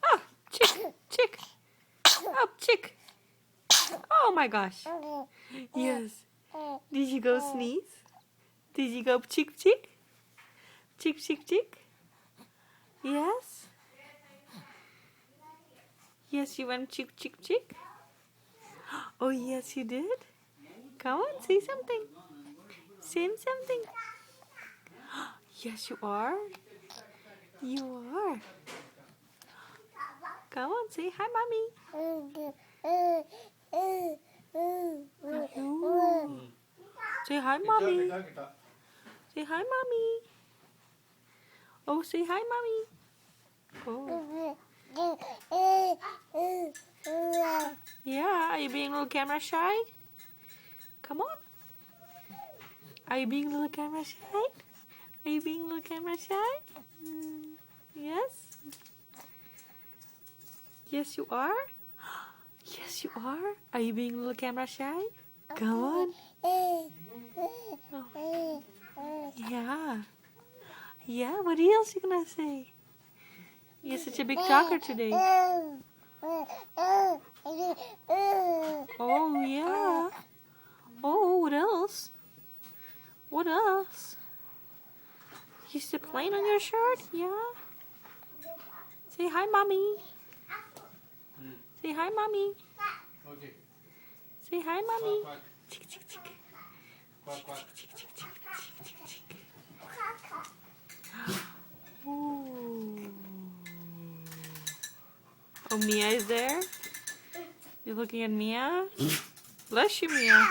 Oh, chick, chick. Oh, chick. Oh my gosh. Yes. Did you go sneeze? Did you go chick, chick? Chick, chick, chick? Yes? Yes, you went chick, chick, chick? Oh, yes, you did? Come on, say something. Say something. Yes, you are. You are. Come on, say hi, mommy. Ooh. Say hi, mommy. Say hi, mommy. Oh, say hi, mommy. Oh. Yeah, are you being a little camera shy? Come on. Are you being a little camera shy? Are you being a little camera shy? Yes? Yes, you are? Yes, you are. Are you being a little camera shy? Come on. Oh. Yeah. Yeah, what else you gonna say? You're such a big talker today. Oh, yeah. Oh, what else? What else? You still playing on your shirt? Yeah. Say hi, mommy. Say hi, mommy. Say hi, mommy. Chick, chick, chick. Chick, chick, chick, chick, chick, chick, chick. Ooh. Oh, Mia is there? You're looking at Mia? Bless you, Mia.